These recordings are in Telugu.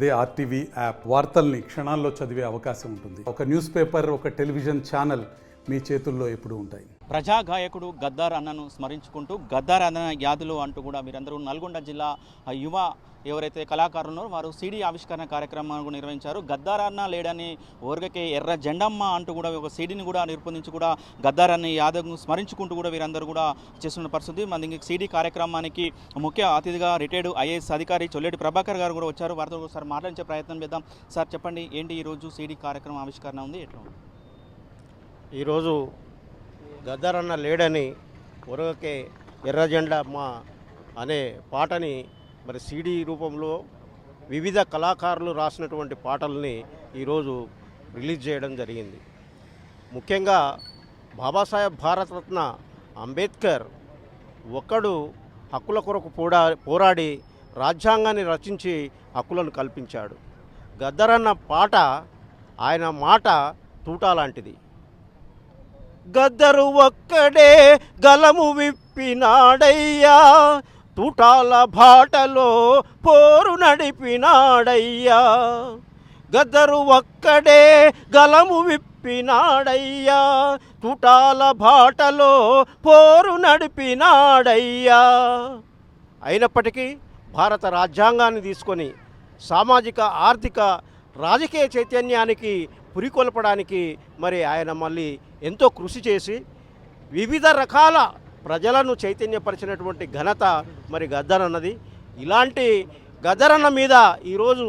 అదే ఆర్టీవీ యాప్ వార్తల్ని క్షణాల్లో చదివే అవకాశం ఉంటుంది. ఒక న్యూస్ పేపర్, ఒక టెలివిజన్ ఛానల్ మీ చేతుల్లో ఎప్పుడూ ఉంటాయి. ప్రజా గాయకుడు గద్దార్ అన్నను స్మరించుకుంటూ గద్దార్ అన్న యాదులు అంటూ కూడా మీరందరూ నల్గొండ జిల్లా యువ ఎవరైతే కళాకారులు ఉన్నారో వారు సీడీ ఆవిష్కరణ కార్యక్రమాన్ని నిర్వహించారు. గద్దార్ అన్న లేడని ఓర్గకే ఎర్ర జెండమ్మ అంటూ కూడా ఒక సీడీని కూడా రూపొందించి కూడా గద్దార్ అన్న యాదవ్ను స్మరించుకుంటూ కూడా వీరందరూ కూడా చేస్తున్న పరిస్థితి. మన సీడీ కార్యక్రమానికి ముఖ్య అతిథిగా రిటైర్డ్ ఐఏఎస్ అధికారి చొల్లేటి ప్రభాకర్ గారు కూడా వచ్చారు. వారితో ఒకసారి మాట్లాడించే ప్రయత్నం చేద్దాం. సార్ చెప్పండి, ఏంటి ఈరోజు సీడీ కార్యక్రమం ఆవిష్కరణ ఉంది, ఎట్లా ఉంది? ఈరోజు గద్దర్ అన్న లేడని ఒరగకే ఎర్ర జెండమ్మ అనే పాటని మరి సీడీ రూపంలో వివిధ కళాకారులు రాసినటువంటి పాటల్ని ఈరోజు రిలీజ్ చేయడం జరిగింది. ముఖ్యంగా బాబాసాహెబ్ భారతరత్న అంబేద్కర్ ఒక్కడు హక్కుల కొరకు పోరాడి రాజ్యాంగాన్ని రచించి హక్కులను కల్పించాడు. గద్దర్ అన్న పాట ఆయన మాట తూటా లాంటిది. గద్దరు ఒక్కడే గలము విప్పినాడయ్యా, తూటాల బాటలో పోరు నడిపినాడయ్యా. గద్దరు ఒక్కడే గలము విప్పినాడయ్యా, తూటాల బాటలో పోరు నడిపినాడయ్యా. అయినప్పటికీ భారత రాజ్యాంగాన్ని తీసుకొని సామాజిక ఆర్థిక రాజకీయ చైతన్యానికి పురికొల్పడానికి మరి ఆయన మళ్ళీ ఎంతో కృషి చేసి వివిధ రకాల ప్రజలను చైతన్యపరిచినటువంటి ఘనత మరి గద్దర్ అన్నది. ఇలాంటి గద్దర్ అన్న మీద ఈరోజు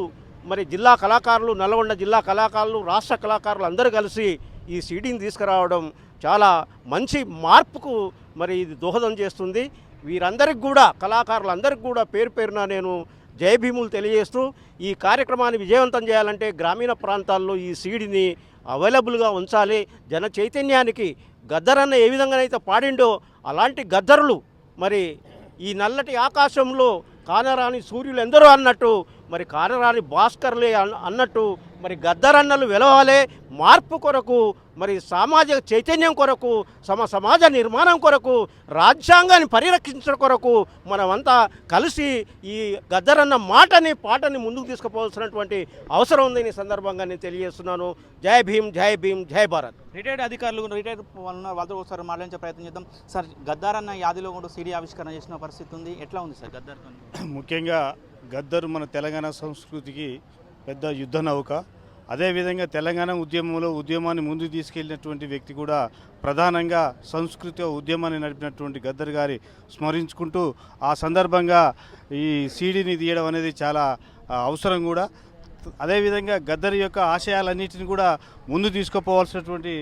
మరి జిల్లా కళాకారులు, నల్గొండ జిల్లా కళాకారులు, రాష్ట్ర కళాకారులు అందరూ కలిసి ఈ సీడీని తీసుకురావడం చాలా మంచి మార్పుకు మరి ఇది దోహదం చేస్తుంది. వీరందరికి కూడా, కళాకారులందరికీ కూడా పేరు పేరున నేను జై భీములు తెలియజేస్తూ, ఈ కార్యక్రమాన్ని విజయవంతం చేయాలంటే గ్రామీణ ప్రాంతాల్లో ఈ సీడీని అవైలబుల్గా ఉంచాలి. జన చైతన్యానికి గద్దర్ అన్న ఏ విధంగానైతే పాడిండో అలాంటి గద్దరులు మరి ఈ నల్లటి ఆకాశంలో కానరాని సూర్యులు ఎందరో అన్నట్టు మరి కానరాని భాస్కర్లే అన్నట్టు మరి గద్దర్ అన్నలు వెలవాలే. మార్పు కొరకు, మరి సామాజిక చైతన్యం కొరకు, సమాజ నిర్మాణం కొరకు, రాజ్యాంగాన్ని పరిరక్షించడం కొరకు మనమంతా కలిసి ఈ గద్దర్ అన్న పాటని ముందుకు తీసుకుపోవాల్సినటువంటి అవసరం ఉందని సందర్భంగా నేను తెలియజేస్తున్నాను. జై భీమ్, జై భీమ్, జై భారత్. రిటైర్డ్ అధికారులు, రిటైర్డ్ వాళ్ళతో ఒకసారి మాట్లాడించే ప్రయత్నం చేద్దాం. సార్, గద్దార్ అన్న యాదిలో కూడా సీడీ ఆవిష్కరణ చేసిన పరిస్థితి ఉంది, ఎట్లా ఉంది సార్ గద్దర్? ముఖ్యంగా గద్దర్ మన తెలంగాణ సంస్కృతికి పెద్ద యుద్ధ నౌక. అదేవిధంగా తెలంగాణ ఉద్యమాన్ని ముందుకు తీసుకెళ్ళినటువంటి వ్యక్తి కూడా, ప్రధానంగా సంస్కృతి ఉద్యమాన్ని నడిపినటువంటి గద్దర్ గారి స్మరించుకుంటూ ఆ సందర్భంగా ఈ సీడీని తీయడం అనేది చాలా అవసరం కూడా. అదేవిధంగా గద్దర్ యొక్క ఆశయాలన్నింటినీ కూడా ముందు తీసుకుపోవాల్సినటువంటి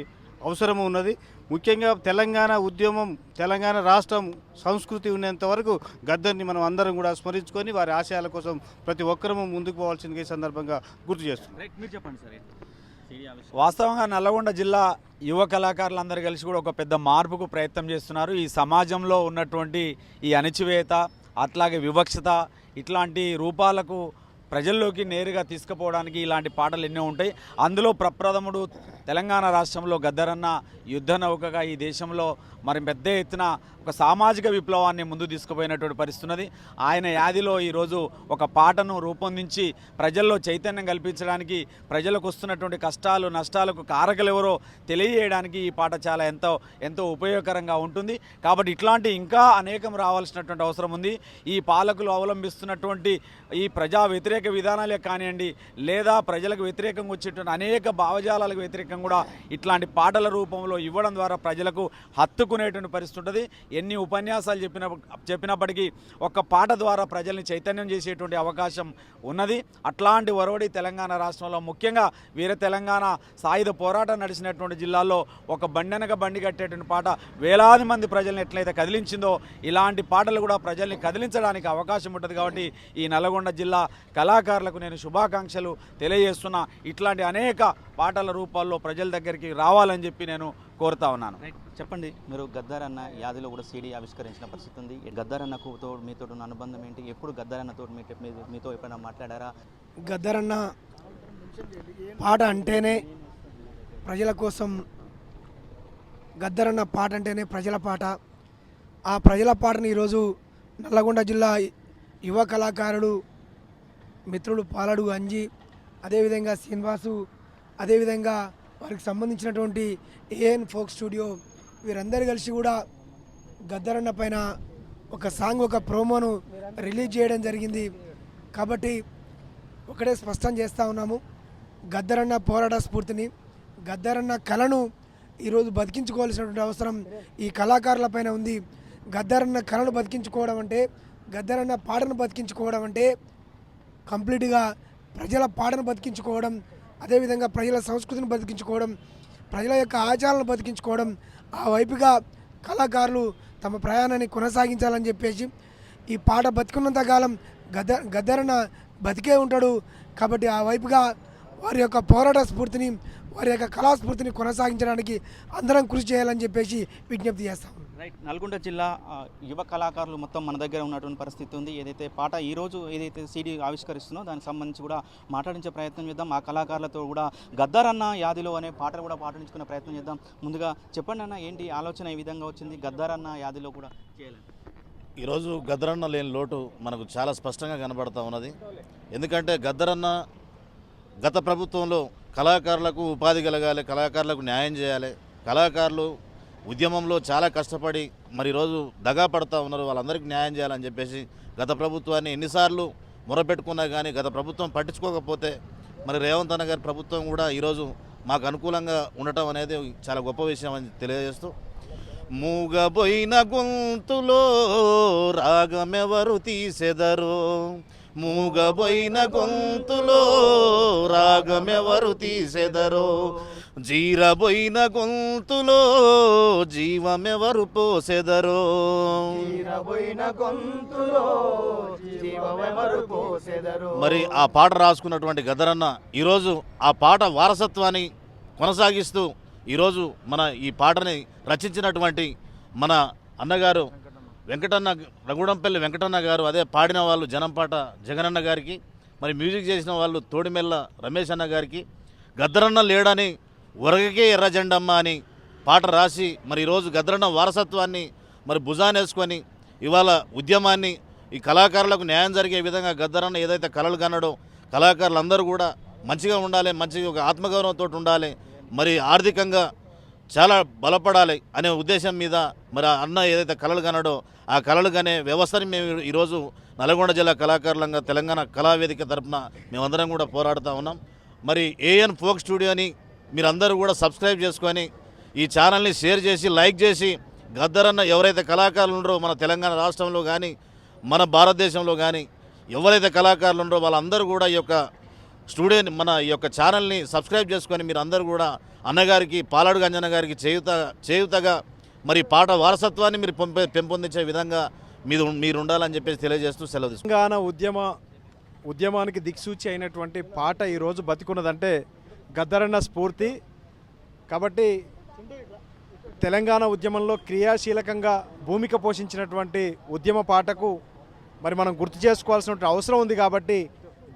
అవసరం ఉన్నది. ముఖ్యంగా తెలంగాణ ఉద్యమం, తెలంగాణ రాష్ట్రం సంస్కృతి ఉన్నంత వరకు గద్దర్ని మనం అందరం కూడా స్మరించుకొని వారి ఆశయాల కోసం ప్రతి ఒక్కరూ ముందుకు పోవాల్సిన ఈ సందర్భంగా గుర్తు చేస్తున్నాం. మీరు చెప్పండి సార్. వాస్తవంగా నల్లగొండ జిల్లా యువ కళాకారులందరూ కలిసి కూడా ఒక పెద్ద మార్పుకు ప్రయత్నం చేస్తున్నారు. ఈ సమాజంలో ఉన్నటువంటి ఈ అణచివేత, అట్లాగే వివక్షత, ఇట్లాంటి రూపాలకు ప్రజల్లోకి నేరుగా తీసుకుపోవడానికి ఇలాంటి పాటలు ఎన్నో ఉంటాయి. అందులో ప్రప్రథముడు తెలంగాణ రాష్ట్రంలో గద్దర్ అన్న యుద్ధ నౌకగా ఈ దేశంలో మరి పెద్ద ఎత్తున ఒక సామాజిక విప్లవాన్ని ముందు తీసుకుపోయినటువంటి పరిస్థితున్నది. ఆయన యాదిలో ఈరోజు ఒక పాటను రూపొందించి ప్రజల్లో చైతన్యం కల్పించడానికి, ప్రజలకు వస్తున్నటువంటి కష్టాలు నష్టాలకు కారకులు ఎవరో తెలియజేయడానికి ఈ పాట చాలా ఎంతో ఉపయోగకరంగా ఉంటుంది. కాబట్టి ఇట్లాంటి ఇంకా అనేకం రావాల్సినటువంటి అవసరం ఉంది. ఈ పాలకులు అవలంబిస్తున్నటువంటి ఈ ప్రజా వ్యతిరేక విధానాలే కానివ్వండి, లేదా ప్రజలకు వ్యతిరేకంగా వచ్చేటువంటి అనేక భావజాలాలకు వ్యతిరేకంగా కూడా ఇట్లాంటి పాటల రూపంలో ఇవ్వడం ద్వారా ప్రజలకు హత్తుకునేటువంటి పరిస్థితి ఉంటుంది. ఎన్ని ఉపన్యాసాలు చెప్పినప్పటికీ ఒక్క పాట ద్వారా ప్రజల్ని చైతన్యం చేసేటువంటి అవకాశం ఉన్నది. అట్లాంటి ఒరవడి తెలంగాణ రాష్ట్రంలో, ముఖ్యంగా వీర తెలంగాణ సాయుధ పోరాటం నడిచినటువంటి జిల్లాల్లో ఒక బండెనక బండి కట్టేటువంటి పాట వేలాది మంది ప్రజల్ని ఎట్లయితే కదిలించిందో ఇలాంటి పాటలు కూడా ప్రజల్ని కదిలించడానికి అవకాశం ఉంటుంది. కాబట్టి ఈ నల్గొండ జిల్లా కళాకారులకు నేను శుభాకాంక్షలు తెలియజేస్తున్నా. ఇట్లాంటి అనేక పాటల రూపాల్లో ప్రజల దగ్గరికి రావాలని చెప్పి నేను కోరుతా ఉన్నాను. చెప్పండి, మీరు గద్దర్ అన్న యాదిలో కూడా సీడీ ఆవిష్కరించిన పరిస్థితి ఉంది. గద్దర్ అన్నకు మీతో ఉన్న అనుబంధం ఏంటి? ఎప్పుడు గద్దర్ అన్నతో మీతో ఎప్పుడైనా మాట్లాడారా? గద్దర్ అన్న పాట అంటేనే ప్రజల కోసం, గద్దర్ అన్న పాట అంటేనే ప్రజల పాట. ఆ ప్రజల పాటని ఈరోజు నల్లగొండ జిల్లా యువ కళాకారుడు మిత్రులు పాలడు అంజి, అదేవిధంగా శ్రీనివాసు, అదేవిధంగా వారికి సంబంధించినటువంటి ఏఎన్ ఫోక్ స్టూడియో, వీరందరూ కలిసి కూడా గద్దరన్న పైన ఒక సాంగ్, ఒక ప్రోమోను రిలీజ్ చేయడం జరిగింది. కాబట్టి ఒకటే స్పష్టం చేస్తూ ఉన్నాము, గద్దరన్న పోరాట స్ఫూర్తిని, గద్దరన్న కళను ఈరోజు బతికించుకోవాల్సినటువంటి అవసరం ఈ కళాకారులపైన ఉంది. గద్దరన్న కళను బతికించుకోవడం అంటే, గద్దరన్న పాటను బతికించుకోవడం అంటే కంప్లీట్గా ప్రజల పాటను బతికించుకోవడం, అదేవిధంగా ప్రజల సంస్కృతిని బతికించుకోవడం, ప్రజల యొక్క ఆచారాలను బతికించుకోవడం. ఆ వైపుగా కళాకారులు తమ ప్రయాణాన్ని కొనసాగించాలని చెప్పేసి ఈ పాట బతికున్నంత కాలం గద్దరన్న బతికే ఉంటాడు. కాబట్టి ఆ వైపుగా వారి యొక్క పోరాట స్ఫూర్తిని, వారి యొక్క కళాస్ఫూర్తిని కొనసాగించడానికి అందరం కృషి చేయాలని చెప్పేసి విజ్ఞప్తి చేస్తాం. రైట్, నల్గొండ జిల్లా యువ కళాకారులు మొత్తం మన దగ్గర ఉన్నటువంటి పరిస్థితి ఉంది. ఏదైతే పాట ఈరోజు ఏదైతే సీడీ ఆవిష్కరిస్తుందో దానికి సంబంధించి కూడా మాట్లాడించే ప్రయత్నం చేద్దాం. ఆ కళాకారులతో కూడా గద్దరన్న యాదిలో అనే పాటలు కూడా పాటించుకునే ప్రయత్నం చేద్దాం. ముందుగా చెప్పండి అన్న, ఏంటి ఆలోచన ఈ విధంగా వచ్చింది గద్దరన్న యాదిలో కూడా చేయాలని? ఈరోజు గద్దరన్న లేని లోటు మనకు చాలా స్పష్టంగా కనబడుతూ ఉన్నది. ఎందుకంటే గద్దరన్న గత ప్రభుత్వంలో కళాకారులకు ఉపాధి కలగాలి, కళాకారులకు న్యాయం చేయాలి, కళాకారులు ఉద్యమంలో చాలా కష్టపడి మరి ఈరోజు దగా పడుతూ ఉన్నారు, వాళ్ళందరికీ న్యాయం చేయాలని చెప్పేసి గత ప్రభుత్వాన్ని ఎన్నిసార్లు మొరపెట్టుకున్నా కానీ గత ప్రభుత్వం పట్టించుకోకపోతే మరి రేవంత్ అన్న గారి ప్రభుత్వం కూడా ఈరోజు మాకు అనుకూలంగా ఉండటం అనేది చాలా గొప్ప విషయం అని తెలియజేస్తూ, మూగబోయిన గొంతులో రాగమెవరు తీసెదరు, మూగబోయిన గొంతులో రాగమెవరు తీసెదరు, జీరబోయిన గొంతులో జీవమెవరు పోసెదరు, మరి ఆ పాట రాసుకున్నటువంటి గద్దరన్న ఈరోజు ఆ పాట వారసత్వాన్ని కొనసాగిస్తూ ఈరోజు మన ఈ పాటని రచించినటువంటి మన అన్నగారు వెంకటన్న, రఘుడంపల్లి వెంకటన్న గారు, అదే పాడిన వాళ్ళు జనంపాట జగనన్న గారికి, మరి మ్యూజిక్ చేసిన వాళ్ళు తోడిమెల్ల రమేష్ అన్న గారికి, గద్దరన్న లేడని ఒరగకే ఎర్రజెండమ్మ అని పాట రాసి మరి ఈరోజు గద్దరన్న వారసత్వాన్ని మరి భుజానేసుకొని ఇవాళ ఉద్యమాన్ని ఈ కళాకారులకు న్యాయం జరిగే విధంగా గద్దరన్న ఏదైతే కళలు కన్నాడో కళాకారులందరూ కూడా మంచిగా ఉండాలి, మంచిగా ఒక ఆత్మగౌరవంతో ఉండాలి, మరి ఆర్థికంగా చాలా బలపడాలి అనే ఉద్దేశం మీద మరి అన్న ఏదైతే కళలు కన్నాడో ఆ కళలు కనే వ్యవస్థని మేము ఈరోజు నల్గొండ జిల్లా కళాకారులంగా తెలంగాణ కళావేదిక తరఫున మేమందరం కూడా పోరాడుతూ ఉన్నాం. మరి ఏఎన్ ఫోక్ స్టూడియోని మీరందరూ కూడా సబ్స్క్రైబ్ చేసుకొని ఈ ఛానల్ని షేర్ చేసి లైక్ చేసి గద్దరన్న ఎవరైతే కళాకారులు ఉన్నారో మన తెలంగాణ రాష్ట్రంలో కానీ మన భారతదేశంలో కానీ ఎవరైతే కళాకారులు ఉన్నారో వాళ్ళందరూ కూడా ఈ యొక్క స్టూడియోని మన ఈ యొక్క ఛానల్ని సబ్స్క్రైబ్ చేసుకొని మీరు అందరూ కూడా అన్నగారికి పాలాడు గంజన్న గారికి చేయుతగా మరి పాట వారసత్వాన్ని మీరు పెంపొందించే విధంగా మీరు ఉండాలని చెప్పేసి తెలియజేస్తూ సెలవు తీసుకుంటాం. తెలంగాణ ఉద్యమానికి దిక్సూచి అయినటువంటి పాట ఈరోజు బతికున్నదంటే గద్దరన్న స్ఫూర్తి. కాబట్టి తెలంగాణ ఉద్యమంలో క్రియాశీలకంగా భూమిక పోషించినటువంటి ఉద్యమ పాటకు మరి మనం గుర్తు చేసుకోవాల్సిన అవసరం ఉంది. కాబట్టి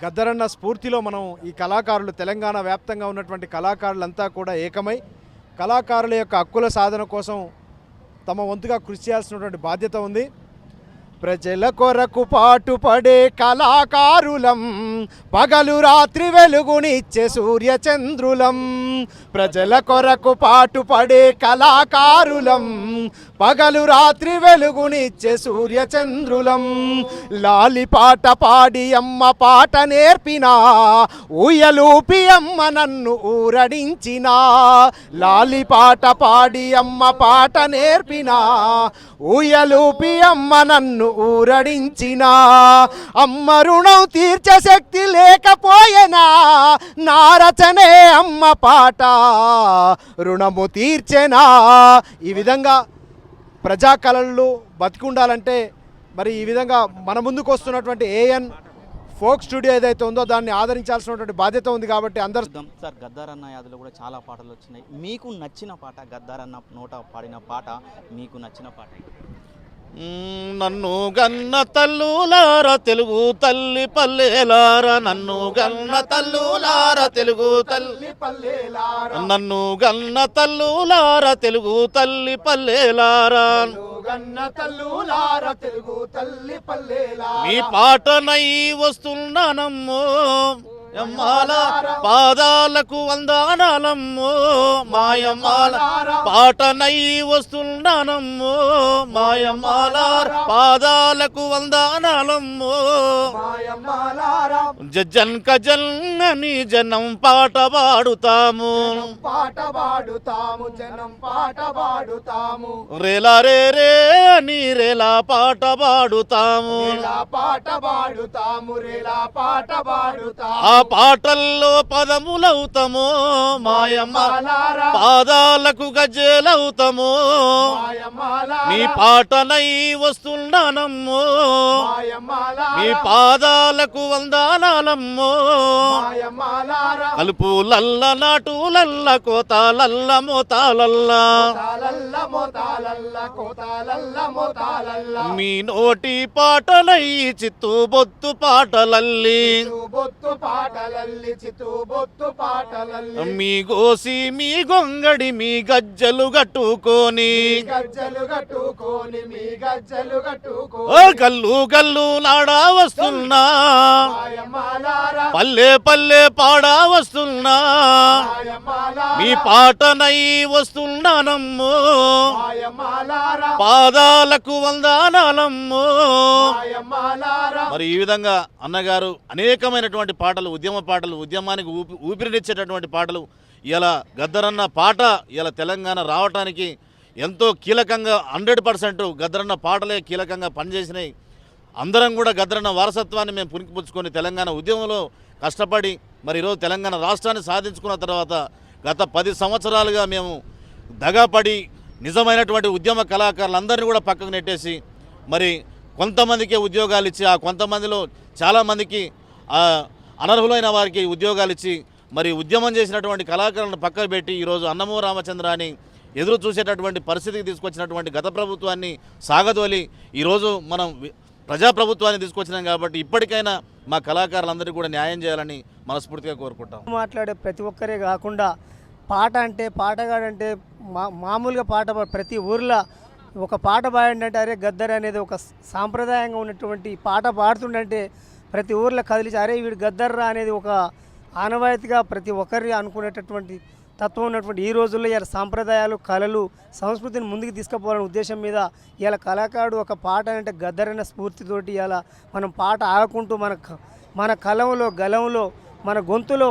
గద్దరన్న స్ఫూర్తిలో మనం ఈ కళాకారులు తెలంగాణ వ్యాప్తంగా ఉన్నటువంటి కళాకారులంతా కూడా ఏకమై కళాకారుల యొక్క హక్కుల సాధన కోసం తమ వంతుగా కృషి చేయాల్సినటువంటి బాధ్యత ఉంది. ప్రజల కొరకు పాటుపడే కళాకారులం, పగలు రాత్రి వెలుగునిచ్చే సూర్యచంద్రులం. ప్రజల కొరకు పాటుపడే కళాకారులం, పగలు రాత్రి వెలుగునిచ్చే సూర్యచంద్రులం. లాలి పాట పాడి అమ్మ పాట నేర్పినా, ఊయలూపి అమ్మ నన్ను ఊరడించినా. లాలి పాట పాడి అమ్మ పాట నేర్పినా, ఊయలూపి అమ్మ నన్ను ఊరడించినా. అమ్మ రుణం తీర్చే శక్తి లేకపోయేనా, నా రచనే అమ్మ పాట రుణము తీర్చెనా. ఈ విధంగా ప్రజా కళలు బతికుండాలంటే మరి ఈ విధంగా మన ముందుకు వస్తున్నటువంటి ఏఎన్ ఫోక్ స్టూడియో ఏదైతే ఉందో దాన్ని ఆదరించాల్సినటువంటి బాధ్యత ఉంది. కాబట్టి అందరూ సార్ గద్దరన్న యాదిలో కూడా చాలా పాటలు వచ్చినాయి. మీకు నచ్చిన పాట, గద్దరన్న నోట పాడిన పాట, మీకు నచ్చిన పాట? నన్ను గన్న తల్లులార తెలుగు తల్లి పల్లెలార, నన్ను గన్న తల్లులార తెలుగు తల్లి పల్లెలార, నన్ను గన్న తల్లులార తెలుగు తల్లి పల్లెలార, కన్న తల్లులార తెలుగు తల్లి పల్లెలా మీ పాటనై వస్తున్నానమ్మో యమ్మాల పాదాలకు వందనాలమ్మో మాయమ్మాల పాటనై వస్తున్నానమ్మో మాయమ్మాల పాదాలకు వందనాలమ్మో జన్క జన్నని జనం పాట పాడుతాము జనం పాట పాడుతాము రేలా రే రే అని రేలా పాట పాడుతాము పాట పాడుతాము రేలా పాట పాడుతాము ఆ పాటల్లో పదములవుతాము మాయమ్మ పాదాలకు గజ్జెలవుతాము మీ పాటనై వస్తున్నానమ్మో మీ పాదాలకు వందనాలమ్మో కలుపులల్ల నాటులల్ల కోతాలల్ల మోతాలల్ల మీ నోటి పాటలై చిత్తు బొత్తు పాటలల్లి మీ గోసి మీ గొంగడి మీ గజ్జలు కట్టుకొని ఓ గల్లు గల్లు నాడా వస్తున్నా పల్లె పల్లె పాడా వస్తున్నా మీ పాటనై వస్తున్నానమ్మో పాదాలకు వందనాలమ్మో మరి ఈ విధంగా అన్నగారు అనేకమైనటువంటి పాటలు ఉద్యమానికి ఊపిరినిచ్చేటటువంటి పాటలు ఇలా గద్దరన్న పాట ఇలా తెలంగాణ రావటానికి ఎంతో కీలకంగా 100% గద్దరన్న పాటలే కీలకంగా పనిచేసినాయి. అందరం కూడా గద్దరన్న వారసత్వాన్ని మేము పుణికిపుచ్చుకొని తెలంగాణ ఉద్యమంలో కష్టపడి మరి ఈరోజు తెలంగాణ రాష్ట్రాన్ని సాధించుకున్న తర్వాత గత 10 సంవత్సరాలుగా మేము దగాపడి నిజమైనటువంటి ఉద్యమ కళాకారులందరినీ కూడా పక్కకు నెట్టేసి మరి కొంతమందికే ఉద్యోగాలు ఇచ్చి ఆ కొంతమందిలో చాలామందికి అనర్హులైన వారికి ఉద్యోగాలు ఇచ్చి మరి ఉద్యమం చేసినటువంటి కళాకారులను పక్కకు పెట్టి ఈరోజు అన్నమో రామచంద్ర అని ఎదురు చూసేటటువంటి పరిస్థితికి తీసుకొచ్చినటువంటి గత ప్రభుత్వాన్ని సాగదోలి ఈరోజు మనం ప్రజాప్రభుత్వాన్ని తీసుకొచ్చినాం కాబట్టి ఇప్పటికైనా మా కళాకారులందరికీ కూడా న్యాయం చేయాలని మనస్ఫూర్తిగా కోరుకుంటాం. మాట్లాడే ప్రతి ఒక్కరే కాకుండా పాట అంటే పాటగాడంటే మామూలుగా పాట ప్రతి ఊర్లో ఒక పాట పాడంటే అరే గద్దర్ అనేది ఒక సాంప్రదాయంగా ఉన్నటువంటి పాట పాడుతుండంటే ప్రతి ఊర్లో కదిలిచి అరే వీడు గద్దర్రా అనేది ఒక ఆనవాయితీగా ప్రతి ఒక్కరి అనుకునేటటువంటి తత్వం ఉన్నటువంటి ఈ రోజుల్లో ఇలా సాంప్రదాయాలు కళలు సంస్కృతిని ముందుకు తీసుకుపోవాలనే ఉద్దేశం మీద ఇలా కళాకారుడు ఒక పాట అంటే గద్దరన్న స్ఫూర్తితోటి ఇలా మనం పాట ఆడుకుంటూ మన కలంలో గలంలో మన గొంతులో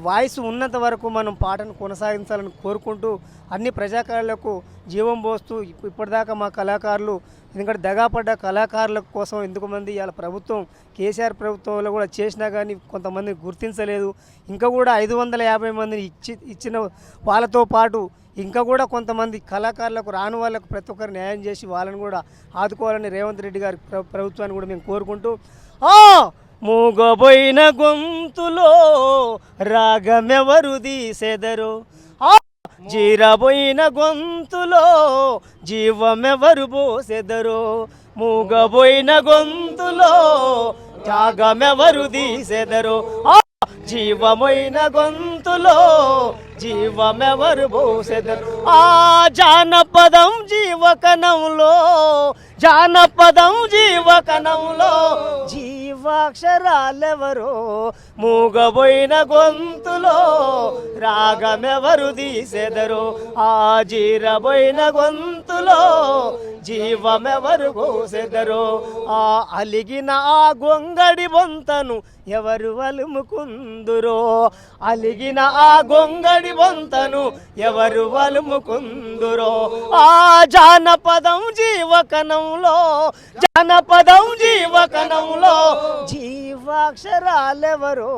వాయిస్ ఉన్నంత వరకు మనం పాటను కొనసాగించాలని కోరుకుంటూ అన్ని ప్రజాకారులకు జీవం పోస్తూ ఇప్పటిదాకా మా కళాకారులు ఎందుకంటే దగాపడ్డ కళాకారుల కోసం ఎందుకుమంది ఇవాళ ప్రభుత్వం కేసీఆర్ ప్రభుత్వంలో కూడా చేసినా కానీ కొంతమందిని గుర్తించలేదు. ఇంకా కూడా 550 మందిని ఇచ్చిన వాళ్ళతో పాటు ఇంకా కూడా కొంతమంది కళాకారులకు రాని వాళ్ళకు ప్రతి ఒక్కరు న్యాయం చేసి వాళ్ళని కూడా ఆదుకోవాలని రేవంత్ రెడ్డి గారి ప్రభుత్వాన్ని కూడా మేము కోరుకుంటూ మూగబోయిన గొంతులో రాగమెవరు తీసెదరు జీరబోయిన గొంతులో జీవమెవరు పోసెదరు మూగబోయిన గొంతులో త్యాగమెవరు తీసెదరు జీవమైన గొంతులో జీవమెవరు పోసెదరు జానపదం జీవకణంలో జీవాక్షరాలెవరో మూగబోయిన గొంతులో రాగమెవరు తీసెదరు జీరబోయిన గొంతులో జీవమెవరు కోసెదరు అలిగిన ఆ గొంగడి బొంతను ఎవరు వలుముకుందురో అలిగిన ఆ గొంగడి బొంతను ఎవరు వలుముకుందురో జానపదం జీవకణంలో జీవాక్షరాలెవరో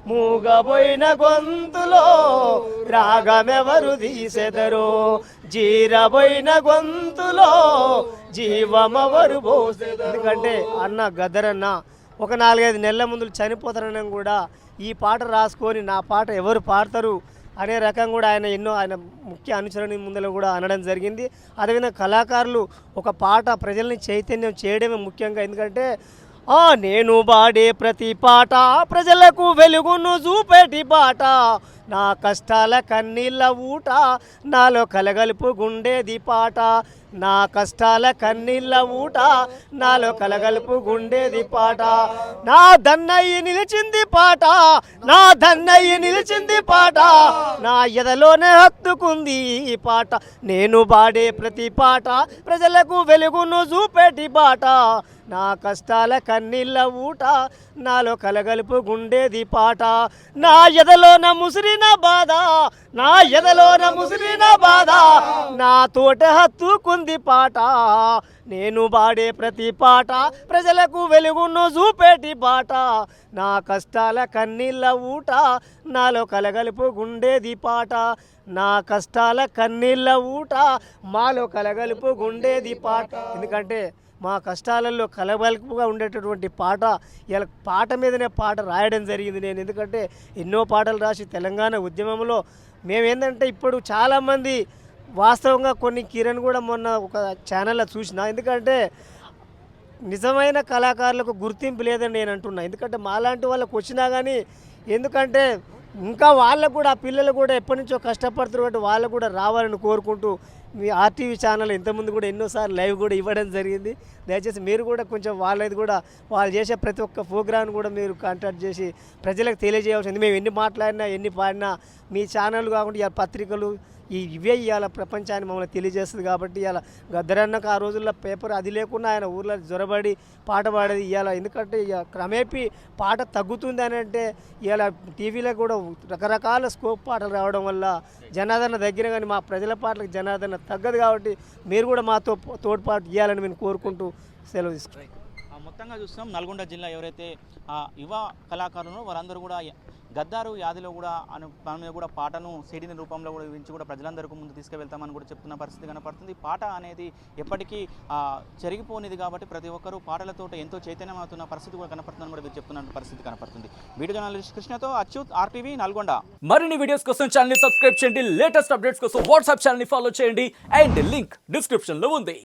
మూగబోయిన గొంతులో రాగమెవరు తీసెదరు జీరబోయిన గొంతులో జీవమెవరు పోసెదరు. ఎందుకంటే అన్న గద్దరన్న ఒక 4-5 నెలల ముందు చనిపోతారని కూడా ఈ పాట రాసుకొని నా పాట ఎవరు పాడతారు అనే రకం కూడా ఆయన ముఖ్య అనుచరుని ముందర కూడా అనడం జరిగింది. అదేవిధంగా కళాకారులు ఒక పాట ప్రజల్ని చైతన్యం చేయడమే ముఖ్యంగా. ఎందుకంటే నేను పాడే ప్రతి పాట ప్రజలకు వెలుగును చూపేటి పాట నా కష్టాల కన్నీళ్ళ ఊట నాలో కలగలుపు గుండేది పాట నా కష్టాల కన్నీళ్ళ ఊట నాలో కలగలుపు గుండేది పాట నా దన్నయ్యి నిలిచింది పాట నా దన్నయ్యి నిలిచింది పాట నా ఎదలోనే హత్తుకుంది ఈ పాట నేను పాడే ప్రతి పాట ప్రజలకు వెలుగును చూపేటి బాట నా కష్టాల కన్నీళ్ళ ఊట నాలో కలగలుపు గుండేది పాట నా ఎదలోన ముసిరిన బాధ నా ఎదలోన ముసిరిన బాధ నా తోట హత్తుకుంది పాట నేను పాడే ప్రతి పాట ప్రజలకు వెలుగును చూపేటి బాట నా కష్టాల కన్నీళ్ళ ఊట నాలో కలగలుపు గుండేది పాట నా కష్టాల కన్నీళ్ళ ఊట మాలో కలగలుపు గుండేది పాట ఎందుకంటే మా కష్టాలలో కలబలుపుగా ఉండేటటువంటి పాట ఇలా పాట మీదనే పాట రాయడం జరిగింది నేను ఎందుకంటే ఎన్నో పాటలు రాసి తెలంగాణ ఉద్యమంలో మేమేంటంటే ఇప్పుడు చాలామంది వాస్తవంగా కొన్ని కిరణ్ కూడా మొన్న ఒక ఛానల్లో చూసిన ఎందుకంటే నిజమైన కళాకారులకు గుర్తింపు లేదని నేను అంటున్నా ఎందుకంటే మాలాంటి వాళ్ళకు వచ్చినా కానీ ఎందుకంటే ఇంకా వాళ్ళకు కూడా ఆ పిల్లలు కూడా ఎప్పటి నుంచో కష్టపడుతున్నారు కాబట్టి వాళ్ళు కూడా రావాలని కోరుకుంటూ మీ ఆర్టీవీ ఛానల్ ఇంతకుముందు కూడా ఎన్నోసార్లు లైవ్ కూడా ఇవ్వడం జరిగింది దయచేసి మీరు కూడా కొంచెం వాళ్ళది కూడా వాళ్ళు చేసే ప్రతి ఒక్క ప్రోగ్రామ్ కూడా మీరు కాంటాక్ట్ చేసి ప్రజలకు తెలియజేయవలసింది మేము ఎన్ని మాట్లాడినా ఎన్ని పాడినా మీ ఛానల్ కాకుండా ఇవాళ పత్రికలు ఇవే ఇవాళ ప్రపంచాన్ని మమ్మల్ని తెలియజేస్తుంది కాబట్టి ఇవాళ గద్దరన్నకు ఆ రోజుల్లో పేపర్ అది లేకుండా ఆయన ఊర్లో జ్వరబడి పాట పాడేది ఇవాళ ఎందుకంటే ఇక క్రమేపీ పాట తగ్గుతుంది అని అంటే ఇవాళ టీవీలో కూడా రకరకాల స్కోప్ పాటలు రావడం వల్ల జనాదరణ దగ్గర కానీ మా ప్రజల పాటలకు జనాదరణ తగ్గదు కాబట్టి మీరు కూడా మాతో తోడ్పాటు ఇవ్వాలని మేము కోరుకుంటూ సెలవు తీసుకుంటాం మొత్తంగా చూస్తున్నాం నల్గొండ జిల్లా ఎవరైతే యువ కళాకారులు వారందరూ కూడా గద్దారు యాదిలో కూడా దాని మీద కూడా పాటను సీడీని రూపంలో కూడా విరించి కూడా ప్రజలందరికీ ముందు తీసుకువెళ్తామని కూడా చెప్తున్న పరిస్థితి కనపడుతుంది పాట అనేది ఎప్పటికీ చెరిగిపోనిది కాబట్టి ప్రతి ఒక్కరూ పాటలతో ఎంతో చైతన్యమవుతున్న పరిస్థితి కూడా కనపడుతుందని కూడా మీరు చెప్తున్న పరిస్థితి కనపడుతుంది వీడియో జర్నలిస్ట్ కృష్ణతో అచ్యుత్ ఆర్టీవీ నల్గొండ మరిన్ని వీడియోస్ కోసం ఛానల్ ని సబ్స్క్రైబ్ చేయండి లేటెస్ట్ అప్డేట్స్ కోసం వాట్సాప్ ఛానల్ ని ఫాలో చేయండి అండ్ లింక్ డిస్క్రిప్షన్ లో ఉంది